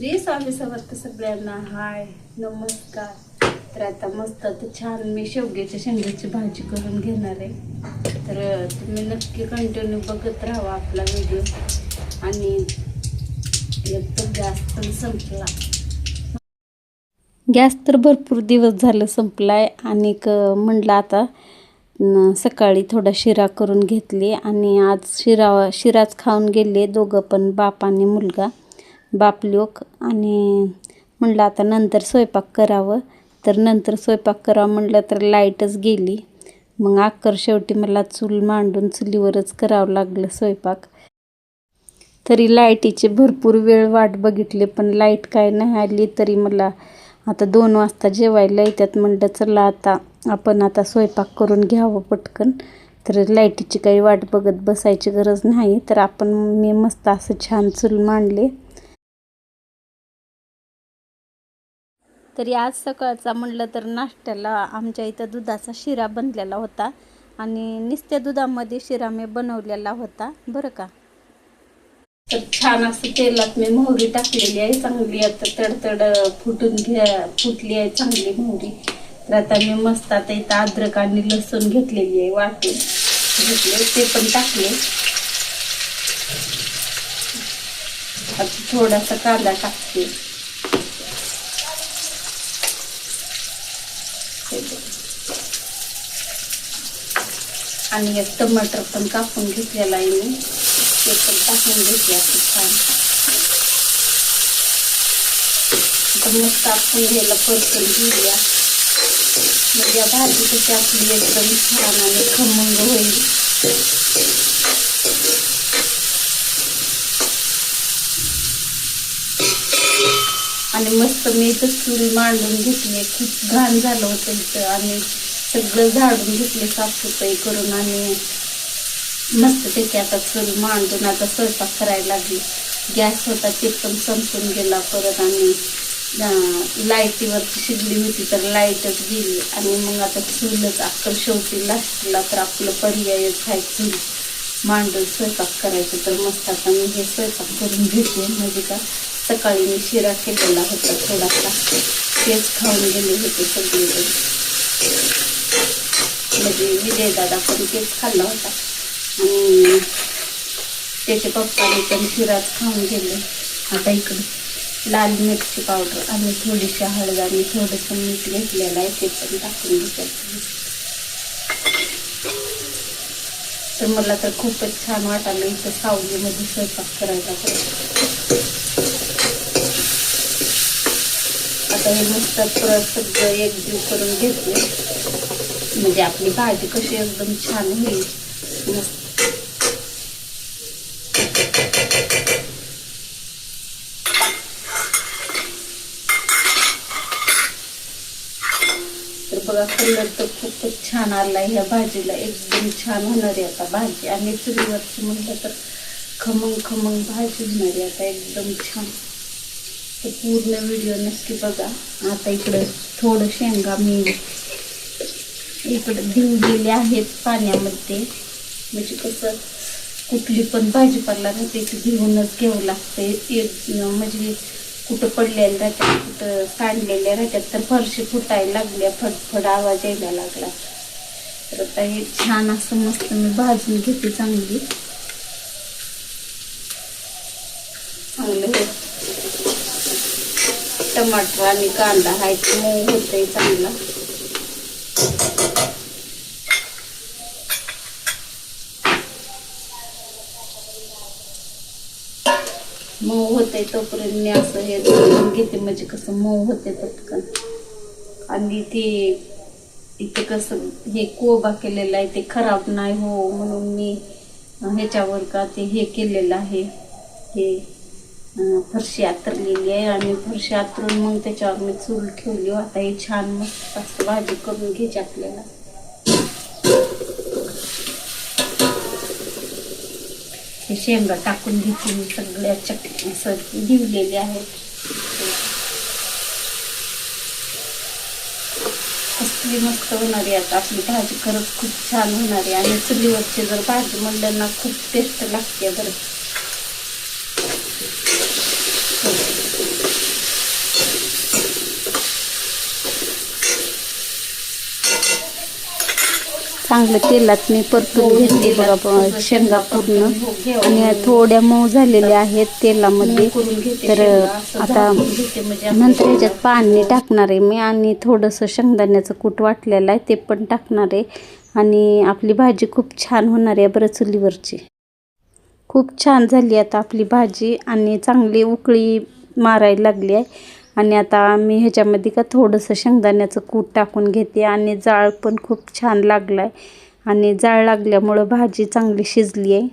श्री स्वामी समर्थ सगळ्यांना. हाय नमस्कार. तर आता मस्त छान मी शेवग्याच्या शेंगाची भाजी करून घेणार आहे. तर तुम्ही नक्की कंटिन्यू बघत राहा आपला व्हिडिओ. आणि एकदम गॅस पण संपला. गॅस तर भरपूर दिवस झालं संपलाय. आणि म्हणलं आता सकाळी थोडा शिरा करून घेतली. आणि आज शिराच खाऊन गेले दोघं पण, बाप आणि मुलगा, बाप लोक. आणि म्हणलं आता नंतर स्वयंपाक करावं. तर नंतर स्वयंपाक करावं म्हणलं तर लाईटच गेली. मग अक्कर शेवटी मला चूल मांडून चुलीवरच करावं लागलं स्वयंपाक. तरी लाईटीची भरपूर वेळ वाट बघितली पण लाईट काय नाही आली. तरी मला आता 2 वाजता जेवायला येतात. म्हणलं चला आता आपण आता स्वयंपाक करून घ्यावं पटकन. तर लाईटीची काही वाट बघत बसायची गरज नाही. तर मी मस्त असं छान चूल मांडले. तरी आज सकाळचा म्हणलं तर नाश्त्याला आमच्या इथं दुधाचा शिरा बनलेला होता. आणि नुसत्या दुधामध्ये शिरा मी बनवलेला होता बरं का. तर छान असं तेलात मी मोहरी टाकलेली आहे चांगली. आता तडतड फुटली आहे चांगली मोहरी. तर आता मी मस्त आता इथं अद्रक आणि लसूण घेतलेली आहे वाटून घेतले, ते पण टाकले. आता थोडासा कांदा टाकते. आणि एक टमाटर पण कापून घेतलेला आहे मी, ते पण टाकून घेतले असं छान. मस्त आपण घ्यायला परतून घेऊया. म्हणजे भाजी कशी आपली एकदम छान आणि खमंग होईल. आणि मस्त मी इथं चूल मांडून घेतली. खूप घाण झालं होतं इथं. आणि सगळं झाडून घेतले साफसफाई करून. आणि मस्त त्याची आता चूल मांडून आता स्वयंपाक करायला लागली. गॅस होता ते पण संपून गेला परत. आणि लाईटीवरची शिगडी होती तर लाईटच गेली. आणि मग आता चूलच अक्कल शेवटी लास्टला तर आपलं पर्यायच आहे चूल मांडून स्वयंपाक करायचं. तर मस्त आता मी हे स्वयंपाक करून घेते. म्हणजे का सकाळी मी शिरा केलेला होता थोडासा, तेच खाऊन गेले होते सगळेजण. म्हणजे विजयदादा पण तेच खाल्ला होता. आणि त्याचे पप्पाने पण शिराच खाऊन गेले. आता इकडे लाल मिरची पावडर आणि थोडीशी हळद आणि थोडंसं मीठ घेतलेलं आहे, ते पण टाकून घेतात. तर मला तर खूपच छान वाटायला इथं सावलीमध्ये स्वयंपाक करायला. आता हे मस्त परत सगळं एकजीव करून घेतले. म्हणजे आपली भाजी कशी एकदम छान होईल मस्त. तर बघा कलर तर खूपच छान आलाय ह्या भाजीला. एकदम छान होणार आहे आता भाजी. आणि चुलीवरची म्हटलं तर खमंग भाजी होणार आहे आता एकदम छान. तर पूर्ण व्हिडिओ नक्की बघा. आता इकडं थोडं शेंगा मी इकडं भिजलेले आहेत पाण्यामध्ये. म्हणजे कसं कुठली पण भाजीपाला राहते ती घेऊनच घ्यावं लागते. म्हणजे कुठं पडलेल्या राहतात, कुठं सांडलेल्या राहतात. तर फरशी फुटायला लागल्या, फडफड आवाज यायला लागला. तर आता हे छान असं मस्त मी भाजून घेते चांगली. चांगलं टमाटर आणि कांदा हा मऊ होतंय चांगला. मऊ होते तोपर्यंत मी असं हे धुवून घेते. म्हणजे कसं मऊ होते पटकन. आणि ते इथे कसं हे कोबा केलेलं आहे ते खराब नाही हो म्हणून मी ह्याच्यावर का ते हे केलेलं आहे. हे फरशी आतरलेली आहे. आणि फरशी आतरून मग त्याच्यावर मी चूल ठेवली. आता हे छान मस्त असं भाजी करून घ्यायची आपल्याला. हे शेंगा टाकून घेतली मी सगळ्या असं भिवलेले आहेत. कसली मस्त होणार आहे आता आपली भाजी. खरंच खूप छान होणार आहे. आणि चुलीवरची जर भाजी म्हणलं ना खूप टेस्ट लागते बरं. चांगलं तेलात मी परतून घेतले बघा शेंगा पूर्ण, आणि थोड्या मऊ झालेल्या आहेत तेलामध्ये. तर आता नंतर ह्याच्यात पाणी टाकणार आहे मी, आणि थोडंसं शेंगदाण्याचं कूट वाटलेलं आहे ते पण टाकणार आहे. आणि आपली भाजी खूप छान होणार आहे बरं चुलीवरची. खूप छान झाली आता आपली भाजी, आणि चांगली उकळी मारायला लागली आहे. आणि आता मी ह्याच्यामध्ये का थोडंसं शेंगदाण्याचं कूट टाकून घेते, आणि जाळ पण खूप छान लागला आहे, आणि जाळ लागल्यामुळं भाजी चांगली शिजली आहे.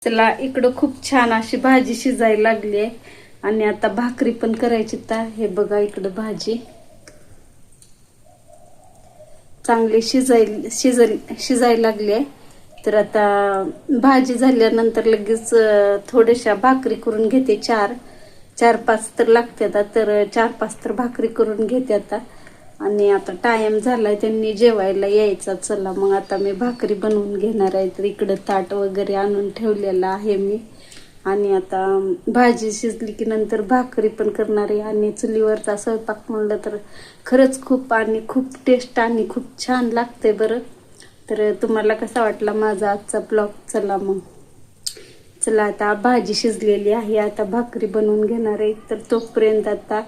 चला, इकडं खूप छान अशी भाजी शिजायला लागली आहे, आणि आता भाकरी पण करायची. तर हे बघा इकडं भाजी चांगली शिजायला लागली आहे. तर आता भाजी झाल्यानंतर लगेच थोड्याशा भाकरी करून घेते. 4-5 तर लागतात, तर 4-5 तर भाकरी करून घेते आता. आणि आता टाइम झालाय त्यांनी जेवायला यायचा. चला मग आता मी भाकरी बनवून घेणार आहे. तर इकडं ताट वगैरे आणून ठेवलेलं आहे मी, आणि आता भाजी शिजली की नंतर भाकरी पण करणार आहे. आणि चुलीवरचा स्वयंपाक म्हणलं तर खरंच खूप टेस्ट आणि खूप छान लागते बरं. तर तुम्हाला कसा वाटला माझा आजचा ब्लॉग? चला आता भाजी शिजलेली आहे, आता भाकरी बनवून घेणार आहे. तर तोपर्यंत आता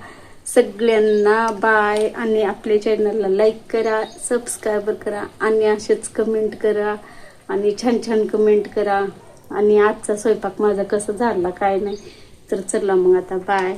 सगळ्यांना बाय, आणि आपल्या चॅनलला लाईक करा, सबस्क्राईब करा, आणि असेच कमेंट करा, आणि छान कमेंट करा. आणि आजचा स्वयंपाक माझा कसा झाला काय नाही. तर चला मग आता बाय.